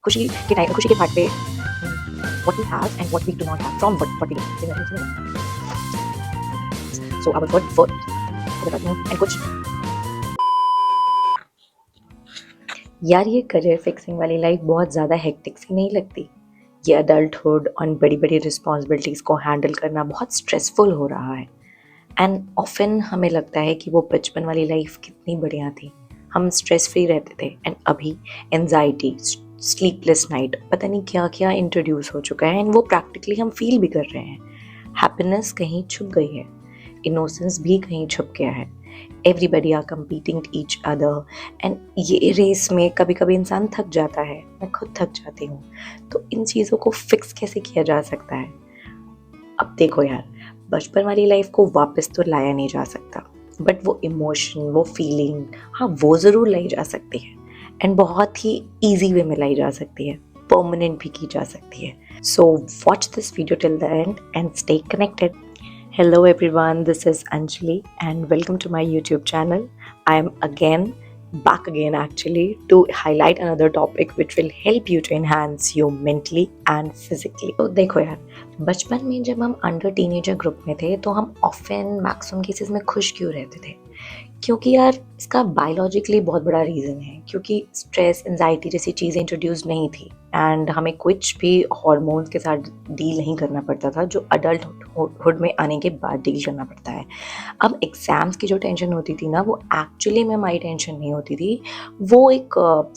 खुशी के पार्ट पे what we have and what we do not have from what we do. So our first बताती हूँ and कुछ यार ये करियर फिक्सिंग वाली लाइफ बहुत ज़्यादा हेक्टिक सी नहीं लगती? ये अडल्टहुड और बड़ी बड़ी रिस्पॉन्सिबिलिटीज़ को हैंडल करना बहुत स्ट्रेसफुल हो रहा है एंड ऑफन हमें लगता है कि वो बचपन वाली लाइफ कितनी बढ़िया थी, हम स्ट्रेस फ्री रहते थे एंड अभी एनजाइटी, स्लीपलेस नाइट, पता नहीं क्या क्या इंट्रोड्यूस हो चुका है एंड वो प्रैक्टिकली हम फील भी कर रहे हैं। हैप्पीनेस कहीं छुप गई है, इनोसेंस भी कहीं छुप गया है, everybody are competing each other and ये रेस में कभी कभी इंसान थक जाता है, मैं खुद थक जाती हूँ। तो इन चीज़ों को फिक्स कैसे किया जा सकता है? अब देखो यार, बचपन वाली लाइफ को वापस तो लाया नहीं जा सकता, बट वो इमोशन, वो फीलिंग, हाँ वो ज़रूर लाई जा सकती है एंड बहुत ही ईजी वे में लाई जा सकती है, परमानेंट भी की जा सकती है। So watch this video till the end and stay connected. Hello everyone, this is Anjali and welcome to my YouTube channel. I am back again actually to highlight another topic which will help you to enhance you mentally and physically. तो देखो यार, बचपन में जब हम under teenager group में थे तो हम ऑफन मैक्सिमम केसेस में खुश क्यों रहते थे? क्योंकि यार इसका बायोलॉजिकली बहुत बड़ा रीज़न है, क्योंकि स्ट्रेस, एंजाइटी जैसी चीज़ें इंट्रोड्यूस नहीं थी एंड हमें कुछ भी हॉर्मोन्स के साथ डील नहीं करना पड़ता था जो अडल्टहुड में आने के बाद डील करना पड़ता है। अब एग्ज़ाम्स की जो टेंशन होती थी ना, वो एक्चुअली में हमारी टेंशन नहीं होती थी, वो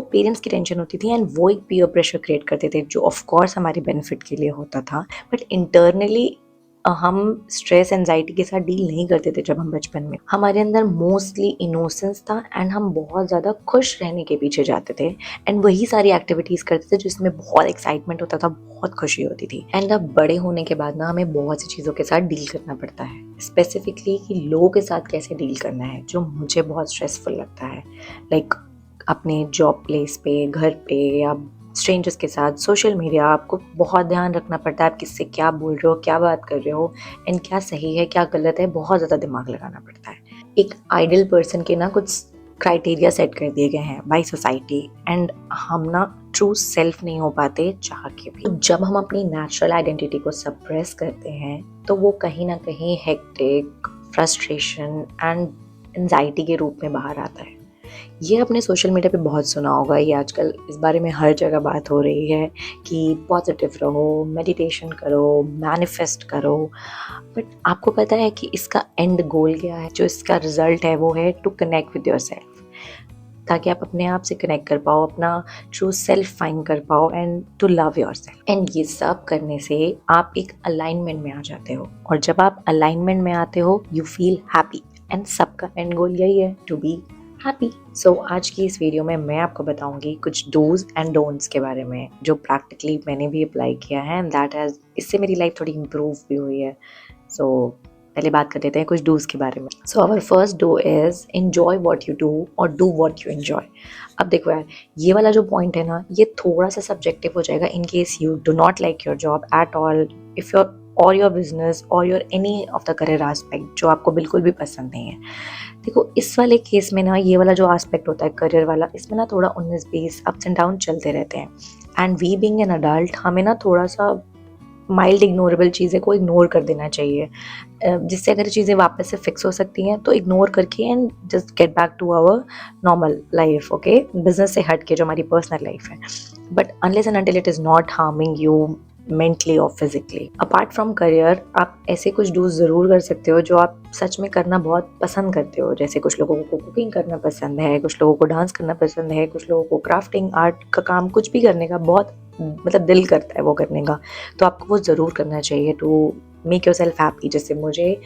पेरेंट्स की टेंशन होती थी एंड वो एक पीयर प्रेशर क्रिएट करते थे जो ऑफ कोर्स हमारे बेनिफिट के लिए होता था, बट इंटरनली हम स्ट्रेस एंजाइटी के साथ डील नहीं करते थे। जब हम बचपन में, हमारे अंदर मोस्टली इनोसेंस था एंड हम बहुत ज़्यादा खुश रहने के पीछे जाते थे एंड वही सारी एक्टिविटीज़ करते थे जिसमें बहुत एक्साइटमेंट होता था, बहुत खुशी होती थी। एंड अब बड़े होने के बाद ना हमें बहुत सी चीज़ों के साथ डील करना पड़ता है, स्पेसिफिकली कि लोगों के साथ कैसे डील करना है, जो मुझे बहुत स्ट्रेसफुल लगता है। लाइक अपने जॉब प्लेस पे, घर पे या स्ट्रेंजर्स के साथ, सोशल मीडिया, आपको बहुत ध्यान रखना पड़ता है आप किससे क्या बोल रहे हो, क्या बात कर रहे हो एंड क्या सही है क्या गलत है, बहुत ज़्यादा दिमाग लगाना पड़ता है। एक आइडियल पर्सन के ना कुछ क्राइटेरिया सेट कर दिए गए हैं बाय सोसाइटी एंड हम ना ट्रू सेल्फ नहीं हो पाते चाह के भी। तो जब हम अपनी नेचुरल आइडेंटिटी को सप्रेस करते हैं तो वो कहीं ना कहीं हेक्टिक, फ्रस्ट्रेशन एंड एंजाइटी के रूप में बाहर आता है। ये आपने सोशल मीडिया पे बहुत सुना होगा, ये आजकल इस बारे में हर जगह बात हो रही है कि पॉजिटिव रहो, मेडिटेशन करो, मैनिफेस्ट करो, बट आपको पता है कि इसका एंड गोल क्या है? जो इसका रिजल्ट है वो है टू कनेक्ट विद योरसेल्फ, ताकि आप अपने आप से कनेक्ट कर पाओ, अपना ट्रू सेल्फ फाइंड कर पाओ and to love yourself. And ये सब करने से आप एक अलाइनमेंट में आ जाते हो और जब आप अलाइनमेंट में आते हो यू फील हैप्पी एंड सबका एंड गोल यही है, टू बी हैप्पी। सो आज की इस वीडियो में मैं आपको बताऊंगी कुछ डूज एंड डोंट्स के बारे में जो प्रैक्टिकली मैंने भी अप्लाई किया है एंड दैट हैज़, इससे मेरी लाइफ थोड़ी इम्प्रूव भी हुई है। सो पहले बात कर लेते हैं कुछ डूज के बारे में। So our first do is enjoy what you do और डू वॉट यू एन्जॉय। अब देखो यार, ये वाला जो पॉइंट है ना, ये थोड़ा सा सब्जेक्टिव हो जाएगा in case you do not like your job at all, if your और योर बिजनेस और your any of the career aspect जो आपको बिल्कुल भी पसंद नहीं है। देखो इस वाले केस में ना, ये वाला जो एस्पेक्ट होता है करियर वाला, इसमें ना थोड़ा 19-20 अप्स एंड डाउन चलते रहते हैं and we being an adult हमें ना थोड़ा सा माइल्ड इग्नोरेबल चीज़ें को इग्नोर कर देना चाहिए, जिससे अगर चीज़ें वापस से फिक्स हो सकती हैं तो इग्नोर करके and just get back to our normal life. Okay, business से हट के जो हमारी पर्सनल लाइफ है, but unless and until it is not harming you mentally और फिजिकली। अपार्ट फ्रॉम करियर आप ऐसे कुछ डूज ज़रूर कर सकते हो जो आप सच में करना बहुत पसंद करते हो, जैसे कुछ लोगों को कुकिंग करना पसंद है, कुछ लोगों को डांस करना पसंद है, कुछ लोगों को क्राफ्टिंग, आर्ट का काम, कुछ भी करने का बहुत मतलब दिल करता है वो करने का, तो आपको वो ज़रूर करना चाहिए to make yourself happy. जैसे मुझे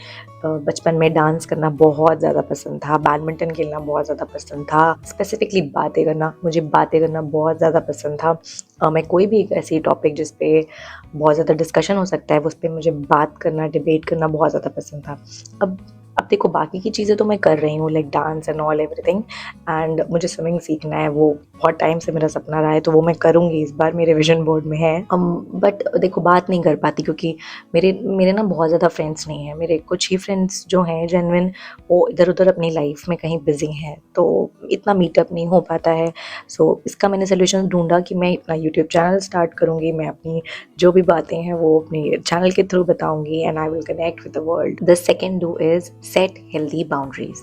बचपन में डांस करना बहुत ज़्यादा पसंद था, बैडमिंटन खेलना बहुत ज़्यादा पसंद था, स्पेसिफिकली बातें करना, मुझे बातें करना बहुत ज़्यादा पसंद था। मैं कोई भी एक ऐसी टॉपिक जिस पे बहुत ज़्यादा डिस्कशन हो सकता है उस पर मुझे बात करना, डिबेट करना बहुत ज़्यादा पसंद था। अब अब देखो बाकी की चीज़ें तो मैं कर रही हूँ, like dance and all everything, and मुझे स्विमिंग सीखना है, वो बहुत टाइम से मेरा सपना रहा है, तो वो मैं करूँगी, इस बार मेरे विजन बोर्ड में है। बट देखो बात नहीं कर पाती क्योंकि मेरे मेरे ना बहुत ज़्यादा फ्रेंड्स नहीं हैं, मेरे कुछ ही फ्रेंड्स जो हैं जेन्युइन, वो इधर उधर अपनी लाइफ में कहीं बिजी हैं, तो इतना मीटअप नहीं हो पाता है। सो इसका मैंने सोल्यूशन ढूंढा कि मैं अपना यूट्यूब चैनल स्टार्ट करूँगी, मैं अपनी जो भी बातें हैं वो अपनी चैनल के थ्रू बताऊंगी, and I will connect with the world. The second do is set healthy boundaries.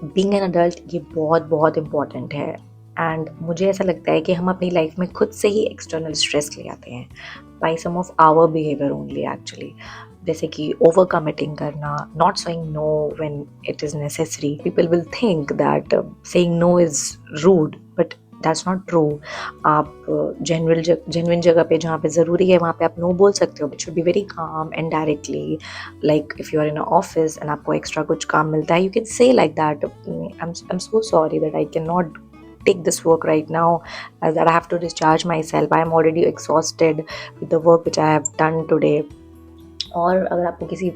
Being an adult ये बहुत बहुत इंपॉर्टेंट है, एंड मुझे ऐसा लगता है कि हम अपनी लाइफ में खुद से ही एक्सटर्नल स्ट्रेस ले आते हैं by some of our behaviour only actually. जैसे कि ओवर कमिटिंग करना, not saying no when it is necessary. People will think that saying no is rude, but that's not true. आप जेन्युइन जगह पे जहाँ पे ज़रूरी है वहाँ पे आप नो बोल सकते हो, but should be very calm and directly. Like if you are in a office and आपको एक्स्ट्रा कुछ काम मिलता है, you can say like that, I am so sorry that I can not take this work right now, as that I have to discharge myself. I am already exhausted with the work which I have done today. और अगर आपको किसी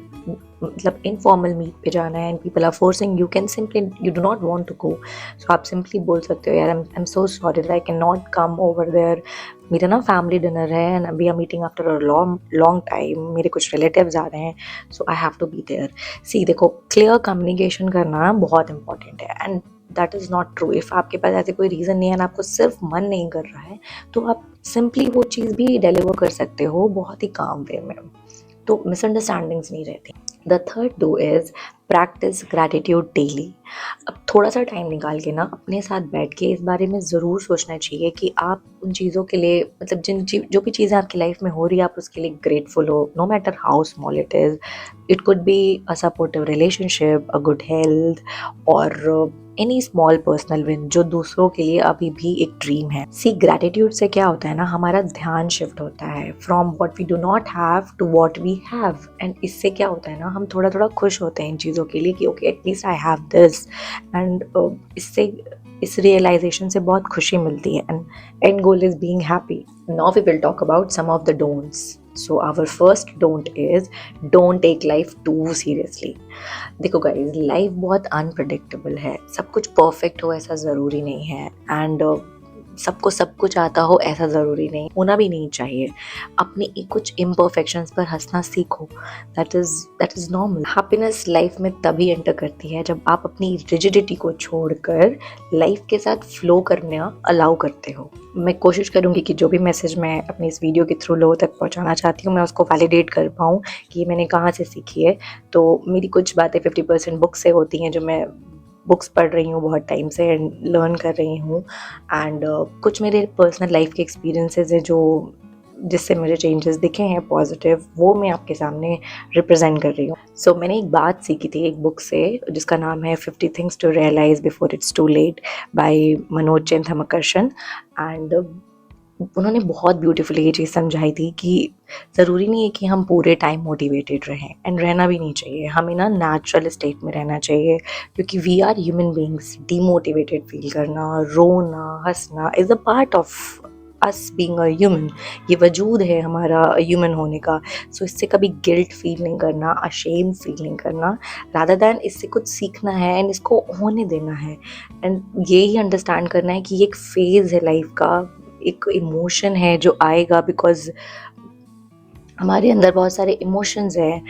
मतलब informal meet पे जाना है and people are forcing, you can simply, you do not want to go, so आप simply बोल सकते हो यार I am so sorry that I can not come over there, मेरा ना फैमिली डिनर है and we are meeting after a long long time, मेरे कुछ रिलेटिव्स आ रहे हैं, so I have to be there. See देखो क्लियर कम्युनिकेशन करना बहुत इंपॉर्टेंट है, and that is not true. If आपके पास ऐसे कोई रीज़न नहीं है एंड आपको सिर्फ मन नहीं कर रहा है, तो आप सिंपली वो चीज़ भी डिलीवर कर सकते हो बहुत ही काम वे में, तो मिसअंडरस्टैंडिंग्स नहीं रहती। The third do is practice gratitude daily. अब थोड़ा सा टाइम निकाल के ना अपने साथ बैठ के इस बारे में ज़रूर सोचना चाहिए कि आप उन चीज़ों के लिए, मतलब जो भी चीज़ें आपकी लाइफ में हो रही है, आप उसके लिए ग्रेटफुल हो, no matter how small it is. It could be a supportive relationship, a good health, और एनी स्मॉल पर्सनल विन जो दूसरों के लिए अभी भी एक ड्रीम है। सी ग्रैटिट्यूड से क्या होता है ना, हमारा ध्यान शिफ्ट होता है from what we do not have to what we have, and इससे क्या होता है ना, हम थोड़ा थोड़ा खुश होते हैं इन चीज़ों के लिए कि okay at least I have this, and इससे इस रियलाइजेशन से बहुत खुशी मिलती है, and and goal is being happy. Now we will talk about some of the don'ts. So our first don't is don't take life too seriously. देखो guys life बहुत unpredictable है, सब कुछ परफेक्ट हो ऐसा ज़रूरी नहीं है, एंड सबको सब कुछ आता हो ऐसा ज़रूरी नहीं, होना भी नहीं चाहिए। अपनी कुछ इम्परफेक्शंस पर हंसना सीखो, that is normal. Happiness life में तभी एंटर करती है जब आप अपनी रिजिडिटी को छोड़कर लाइफ के साथ फ्लो करना अलाउ करते हो। मैं कोशिश करूँगी कि जो भी मैसेज मैं अपनी इस वीडियो के थ्रू लोगों तक पहुँचाना चाहती हूँ, मैं उसको वैलिडेट कर पाऊँ कि ये मैंने कहाँ से सीखी है। तो मेरी कुछ बातें 50% बुक से होती हैं, जो मैं बुक्स पढ़ रही हूँ बहुत टाइम से एंड लर्न कर रही हूँ, एंड कुछ मेरे पर्सनल लाइफ के एक्सपीरियंसेस है जो जिससे मुझे चेंजेस दिखे हैं पॉजिटिव, वो मैं आपके सामने रिप्रेजेंट कर रही हूँ। सो मैंने एक बात सीखी थी एक बुक से जिसका नाम है 50 things to realize before it's too late by Manoj Chandramakarshan, and उन्होंने बहुत ब्यूटीफुली ये चीज़ समझाई थी कि ज़रूरी नहीं है कि हम पूरे टाइम मोटिवेटेड रहें, एंड रहना भी नहीं चाहिए, हमें ना नेचुरल स्टेट में रहना चाहिए, क्योंकि we are human beings. Demotivated feel करना, रोना, हंसना is a part of us being a human, ये वजूद है हमारा ह्यूमन होने का। सो इससे कभी गिल्ट फील नहीं करना, अशेम फील नहीं करना, रादर दैन इससे कुछ सीखना है एंड इसको होने देना है, एंड यही अंडरस्टैंड करना है कि ये एक फेज़ है लाइफ का, एक इमोशन है जो आएगा, बिकॉज हमारे अंदर बहुत सारे इमोशंस हैं,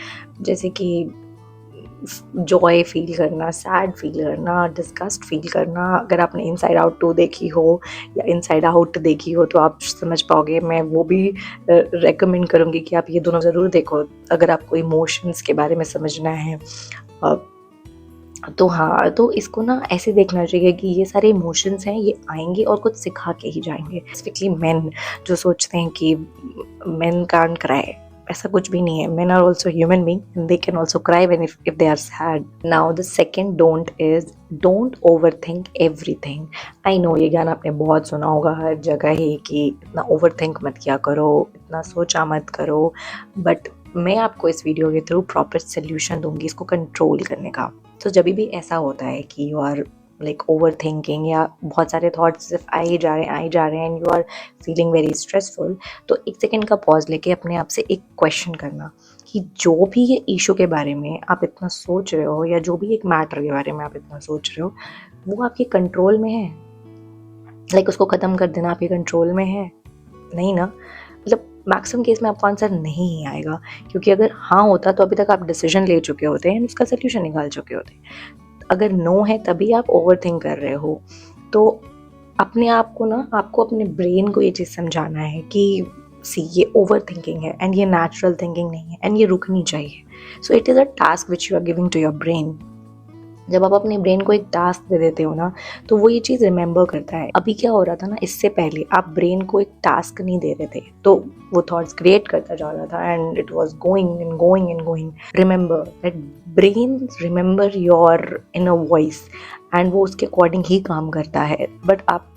जैसे कि जॉय फील करना, सैड फील करना, डिस्गस्ट फील करना। अगर आपने इनसाइड आउट 2 देखी हो या इनसाइड आउट देखी हो तो आप समझ पाओगे। मैं वो भी रेकमेंड करूँगी कि आप ये दोनों ज़रूर देखो अगर आपको इमोशंस के बारे में समझना है। तो हाँ, तो इसको ना ऐसे देखना चाहिए कि ये सारे इमोशंस हैं, ये आएंगे और कुछ सिखा के ही जाएंगे। स्पेशली मेन जो सोचते हैं कि मेन कांट क्राई, ऐसा कुछ भी नहीं है। Men are also human being and they can also cry when if they are sad. Now the second don't is don't over think everything. I know ये ज्ञान आपने बहुत सुना होगा हर जगह ही कि इतना ओवर थिंक मत किया करो, इतना सोचा मत करो, बट मैं आपको इस वीडियो के थ्रू प्रॉपर सोल्यूशन दूंगी इसको कंट्रोल करने का। तो जब भी ऐसा होता है कि you are like over thinking या बहुत सारे थॉट्स सिर्फ आए ही जा रहे हैं and you are feeling very stressful, तो एक सेकेंड का पॉज लेके अपने आप से एक क्वेश्चन करना कि जो भी ये इशू के बारे में आप इतना सोच रहे हो या जो भी एक मैटर के बारे में आप इतना सोच रहे हो वो आपके कंट्रोल में है। लाइक उसको ख़त्म कर देना आपके कंट्रोल में है? नहीं ना। मतलब मैक्सिमम केस में आपको आंसर नहीं ही आएगा, क्योंकि अगर हाँ होता तो अभी तक आप डिसीजन ले चुके होते हैं, उसका सोल्यूशन निकाल चुके होते। अगर नो है तभी आप ओवर थिंक कर रहे हो। तो अपने आप को ना, आपको अपने ब्रेन को ये चीज़ समझाना है कि सी ये ओवर थिंकिंग है एंड ये नेचुरल थिंकिंग नहीं है एंड ये रुकनी चाहिए। So it is a task which you are giving to your brain. जब आप अपने ब्रेन को एक टास्क दे देते हो ना तो वो ये चीज़ रिमेंबर करता है। अभी क्या हो रहा था ना, इससे पहले आप ब्रेन को एक टास्क नहीं दे रहे थे तो वो थॉट्स क्रिएट करता जा रहा था and it was going and going and going. Remember that brain remember your inner voice and वो उसके अकॉर्डिंग ही काम करता है। बट आप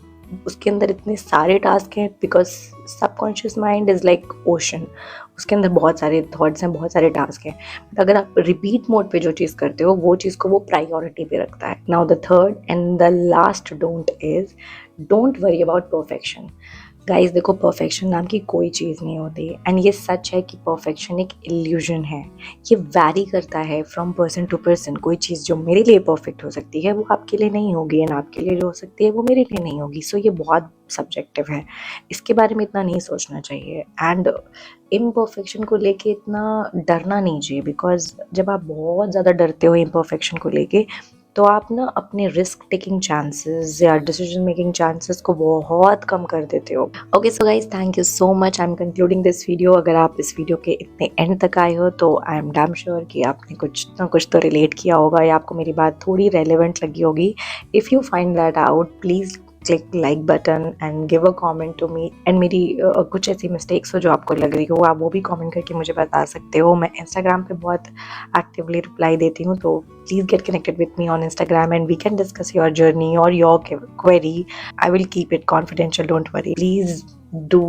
उसके अंदर इतने सारे टास्क हैं because subconscious mind is like ocean, उसके अंदर बहुत सारे थॉट्स हैं, बहुत सारे टास्क हैं। बट अगर आप रिपीट मोड पे जो चीज़ करते हो वो चीज़ को वो प्रायोरिटी पे रखता है। Now the third and the last don't is don't worry about perfection. Guys देखो, परफेक्शन नाम की कोई चीज़ नहीं होती एंड ये सच है कि परफेक्शन एक इल्यूजन है। ये वैरी करता है फ्रॉम पर्सन टू पर्सन। कोई चीज़ जो मेरे लिए परफेक्ट हो सकती है वो आपके लिए नहीं होगी एंड आपके लिए जो हो सकती है वो मेरे लिए नहीं होगी। सो ये बहुत सब्जेक्टिव है, इसके बारे में इतना नहीं सोचना चाहिए एंड इम्परफेक्शन को लेके इतना डरना नहीं चाहिए। बिकॉज जब आप बहुत ज़्यादा डरते हो इम्परफेक्शन को लेके तो आप ना अपने रिस्क टेकिंग चांसेस या डिसीजन मेकिंग चांसेस को बहुत कम कर देते हो। Okay so guys, thank you so much. I am concluding this video. अगर आप इस वीडियो के इतने एंड तक आए हो तो आई एम डैम श्योर कि आपने कुछ ना कुछ तो रिलेट किया होगा या आपको मेरी बात थोड़ी रेलिवेंट लगी होगी। If you find that out please click like button and give a comment to me. And मेरी कुछ ऐसी मिस्टेक्स हो जो आपको लग रही हो आप वो भी कमेंट करके मुझे बता सकते हो। मैं इंस्टाग्राम पे बहुत एक्टिवली रिप्लाई देती हूँ, तो please get connected with me on Instagram and we can discuss your journey और your query. I will keep it confidential, don't worry. Please do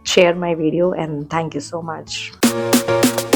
share my video and thank you so much.